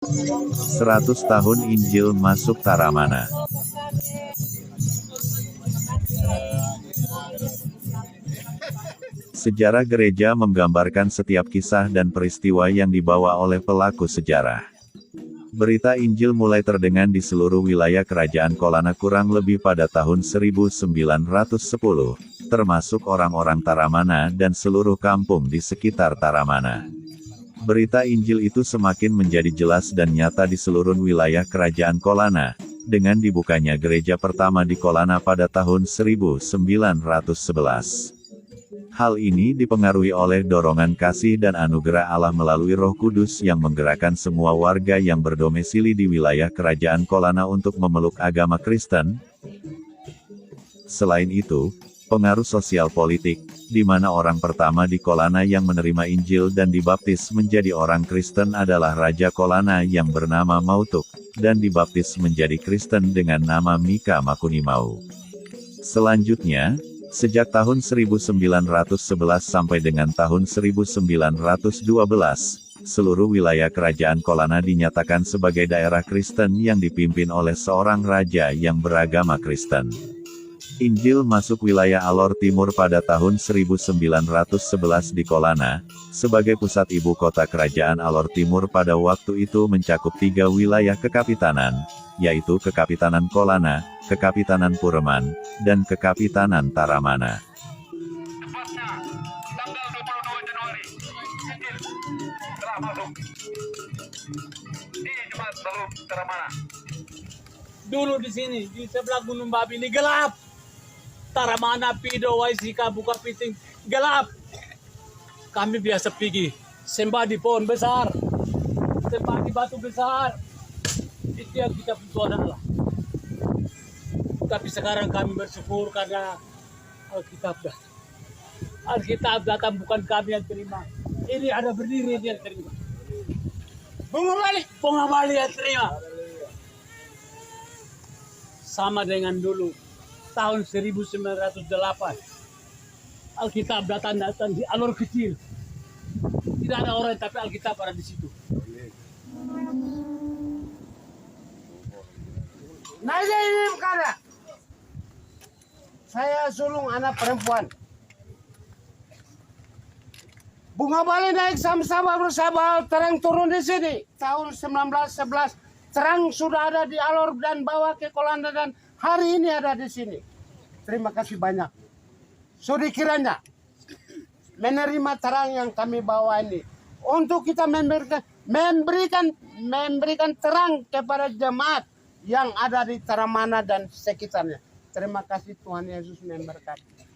100 tahun Injil masuk Taramana. Sejarah gereja menggambarkan setiap kisah dan peristiwa yang dibawa oleh pelaku sejarah. Berita Injil mulai terdengar di seluruh wilayah kerajaan Kolana kurang lebih pada tahun 1910, termasuk orang-orang Taramana dan seluruh kampung di sekitar Taramana. Berita Injil itu semakin menjadi jelas dan nyata di seluruh wilayah kerajaan Kolana, dengan dibukanya gereja pertama di Kolana pada tahun 1911. Hal ini dipengaruhi oleh dorongan kasih dan anugerah Allah melalui Roh Kudus yang menggerakkan semua warga yang berdomisili di wilayah kerajaan Kolana untuk memeluk agama Kristen. Selain itu, pengaruh sosial politik, di mana orang pertama di Kolana yang menerima Injil dan dibaptis menjadi orang Kristen adalah Raja Kolana yang bernama Mautuk, dan dibaptis menjadi Kristen dengan nama Mika Makunimau. Selanjutnya, sejak tahun 1911 sampai dengan tahun 1912, seluruh wilayah kerajaan Kolana dinyatakan sebagai daerah Kristen yang dipimpin oleh seorang raja yang beragama Kristen. Injil masuk wilayah Alor Timur pada tahun 1911 di Kolana, sebagai pusat ibu kota kerajaan Alor Timur pada waktu itu mencakup 3 wilayah kekapitanan, yaitu Kekapitanan Kolana, Kekapitanan Pureman, dan Kekapitanan Taramana. Dulu di sini, di sebelah Gunung Babi ini gelap. Taramana, Pido, Waisika, Bukapiting, gelap. Kami biasa pergi sembah di pohon besar, sembah di batu besar. Itu yang kita butuh Allah. Tapi sekarang kami bersyukur karena Alkitab datang. Alkitab datang bukan kami yang terima. Ini ada berdiri yang terima. Bunga balik yang terima. Sama dengan dulu tahun 1908. Alkitab datang di Alor kecil. Tidak ada orang tapi Alkitab ada di situ. Nah ini karena saya sulung anak perempuan. Bunga bali naik sama-sama bersama terang turun di sini tahun 1911. Terang sudah ada di Alor dan bawa ke Kolana dan hari ini ada di sini. Terima kasih banyak. Sudi kiranya menerima terang yang kami bawa ini untuk kita memberikan terang kepada jemaat yang ada di Taramana dan sekitarnya. Terima kasih, Tuhan Yesus memberkati.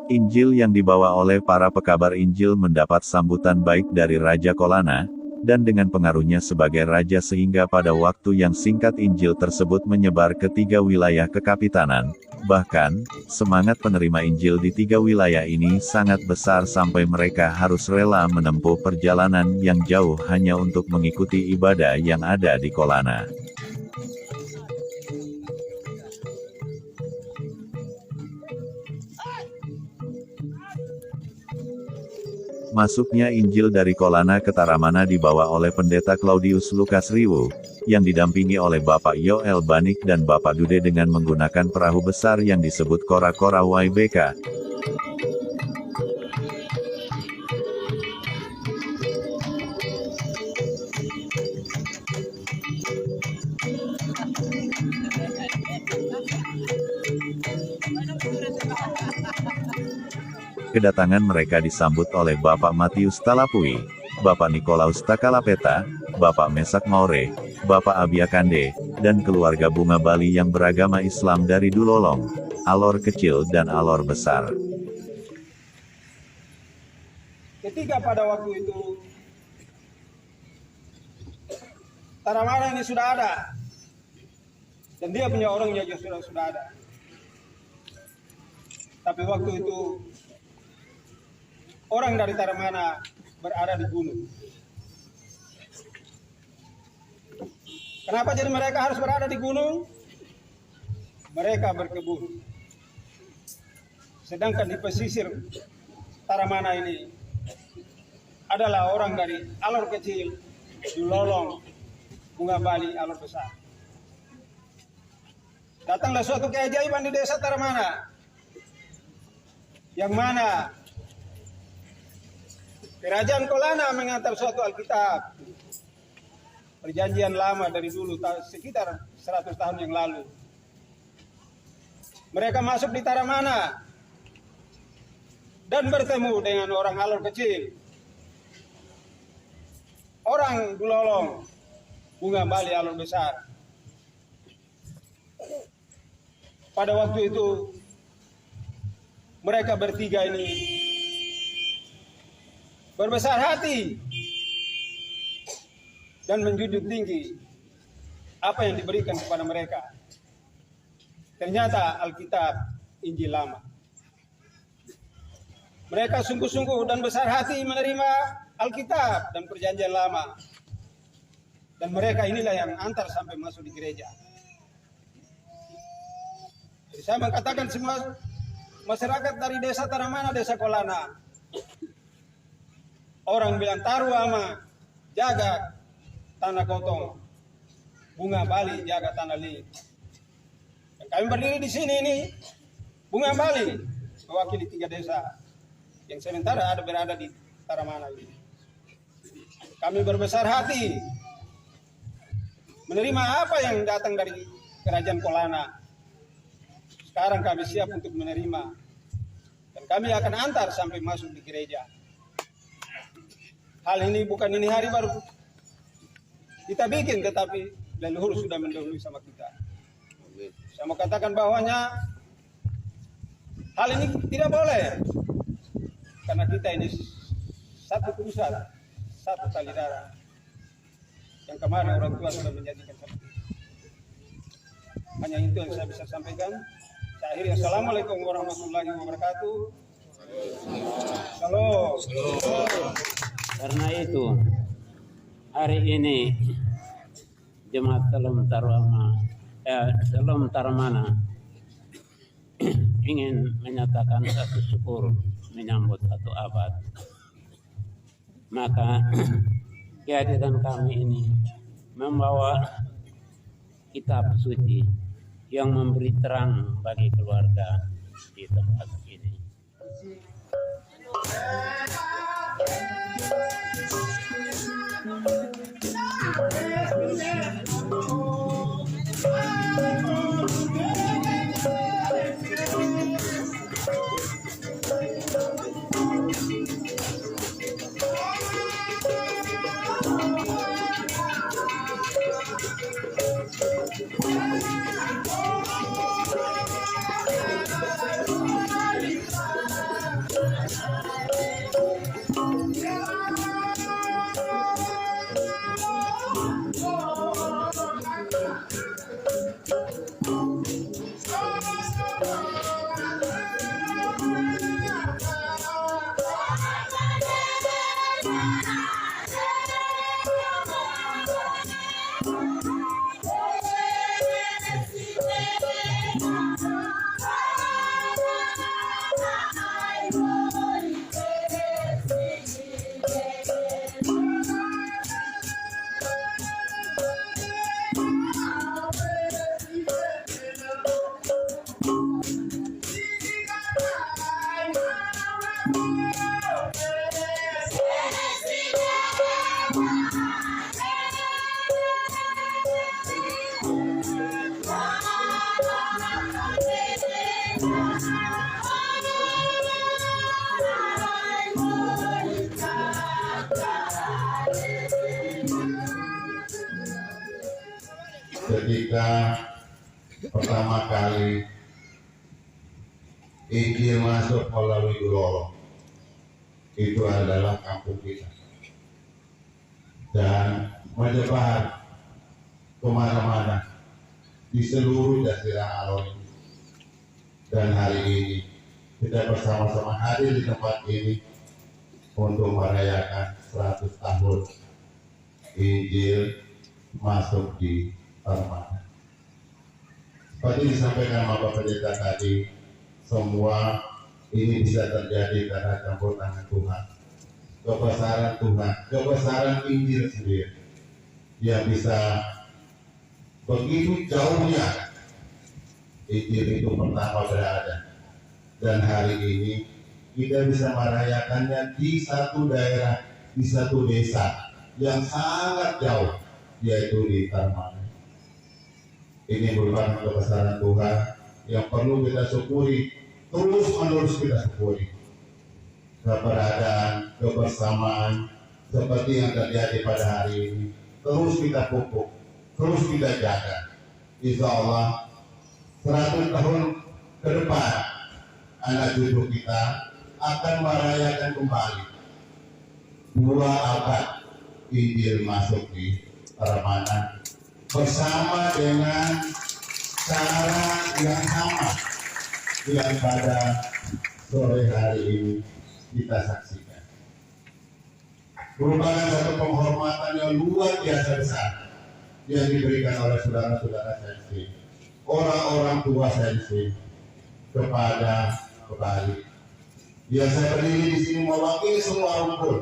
Injil yang dibawa oleh para pekabar Injil mendapat sambutan baik dari Raja Kolana, dan dengan pengaruhnya sebagai raja sehingga pada waktu yang singkat Injil tersebut menyebar ke 3 wilayah kekapitanan. Bahkan, semangat penerima Injil di 3 wilayah ini sangat besar sampai mereka harus rela menempuh perjalanan yang jauh hanya untuk mengikuti ibadah yang ada di Kolana. Masuknya Injil dari Kolana ke Taramana dibawa oleh Pendeta Claudius Lukas Riwu, yang didampingi oleh Bapak Yoel Banik dan Bapak Dude dengan menggunakan perahu besar yang disebut Kora-Kora YBK. Kedatangan mereka disambut oleh Bapak Matius Talapui, Bapak Nikolaus Takalapeta, Bapak Mesak Maure, Bapak Abiakande, dan keluarga Bunga Bali yang beragama Islam dari Dulolong, Alor Kecil dan Alor Besar. Ketika pada waktu itu Taramana ini sudah ada dan dia punya orangnya juga sudah ada. Tapi waktu itu orang dari Taramana berada di gunung. Kenapa jadi mereka harus berada di gunung? Mereka berkebun. Sedangkan di pesisir Taramana ini adalah orang dari Alor kecil, Dulolong, Bunga Bali, Alor besar. Datanglah suatu keajaiban di desa Taramana, yang mana Kerajaan Kolana mengantar suatu Alkitab, perjanjian lama dari dulu, sekitar 100 tahun yang lalu. Mereka masuk di Taramana dan bertemu dengan orang Alor kecil, orang Dulolong, Bunga Bali, Alor besar. Pada waktu itu mereka bertiga ini berbesar hati dan menjunjung tinggi apa yang diberikan kepada mereka. Ternyata Alkitab Injil Lama. Mereka sungguh-sungguh dan besar hati menerima Alkitab dan Perjanjian Lama. Dan mereka inilah yang antar sampai masuk di gereja. Jadi saya mengatakan semua masyarakat dari desa Taramana, desa Kolana, orang bilang taruh ama, jaga tanah Kotong, Bunga Bali jaga tanah Li. Kami berdiri di sini ini, Bunga Bali mewakili 3 desa yang sementara berada di Taramana ini. Kami berbesar hati menerima apa yang datang dari Kerajaan Kolana. Sekarang kami siap untuk menerima dan kami akan antar sampai masuk di gereja. Hal ini bukan ini hari baru kita bikin, tetapi leluhur sudah mendahului sama kita. Saya mau katakan bahwanya hal ini tidak boleh, karena kita ini satu pusat, satu tali darah. Yang kemarin orang tua sudah menjadikan seperti itu. Hanya itu yang saya bisa sampaikan. Saya akhiri, assalamualaikum warahmatullahi wabarakatuh. Salam. Karena itu hari ini Jemaat Salam Taramana ingin menyatakan satu syukur menyambut 1 abad. Maka kehadiran kami ini membawa kitab suci yang memberi terang bagi keluarga di tempat ini. Ketika pertama kali Injil masuk melalui Dulolong, itu adalah kampung kita, dan menyebar kemana-mana di seluruh Jazirah Alor ini. Dan hari ini kita bersama-sama hadir di tempat ini untuk merayakan 100 tahun Injil masuk di Taramana. Seperti disampaikan Bapak Pendeta tadi, semua ini bisa terjadi karena campur tangan Tuhan. kebesaran Tuhan, kebesaran Injil sendiri yang bisa begitu jauhnya Injil itu pertama berada, dan hari ini kita bisa merayakannya di satu daerah, di satu desa yang sangat jauh, yaitu di Tarmane. Ini merupakan kebesaran Tuhan yang perlu kita syukuri, terus menerus kita syukuri. Keberadaan, kebersamaan seperti yang terjadi pada hari ini terus kita pupuk, terus kita jaga. Insya Allah 100 tahun ke depan anak cucu kita akan merayakan kembali 2 abad Injil masuk di Tarmane bersama dengan cara yang sama yang pada sore hari ini kita saksikan. Merupakan satu penghormatan yang luar biasa besar yang diberikan oleh saudara-saudara sensi, orang-orang tua sensi kepada Bali. Yang saya berdiri di sini mewakili semua rumpun,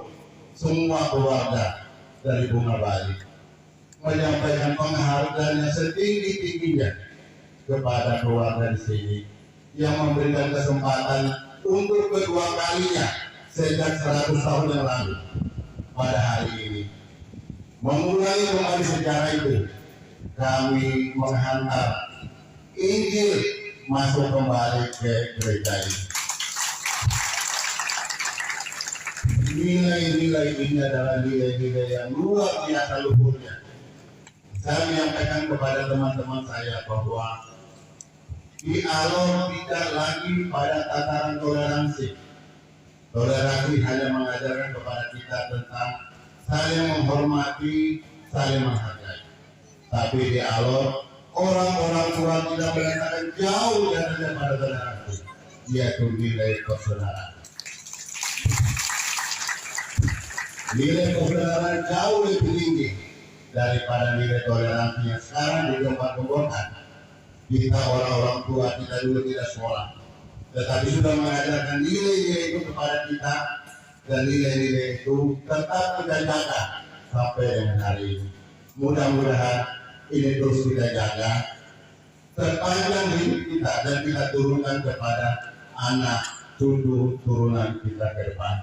semua keluarga dari Bunga Bali, menyampaikan penghargaan yang setinggi-tingginya kepada keluarga di sini yang memberikan kesempatan untuk kedua kalinya sejak 100 tahun yang lalu pada hari ini memulai kembali sejarah itu. Kami menghantar Injil masuk kembali ke gereja ini. Nilai-nilai ini adalah nilai-nilai yang luar biasa luhurnya. Saya menyampaikan kepada teman-teman saya bahwa di Alor tidak lagi pada tataran toleransi. Toleransi hanya mengajarkan kepada kita tentang saling menghormati, saling menghargai. Tapi di Alor, orang-orang tua tidak meletakkan jauh daripada toleransi, yaitu nilai persaudaraan. Nilai persaudaraan jauh lebih tinggi daripada nilai toleransi yang sekarang digembar-gemborkan. Kita orang-orang tua kita dulu tidak sekolah, tetapi sudah mengajarkan nilai-nilai itu kepada kita, dan nilai-nilai itu tetap kita jaga sampai dengan hari ini. Mudah-mudahan ini terus kita jaga sepanjang hidup kita dan kita turunkan kepada anak cucu turunan kita ke depan.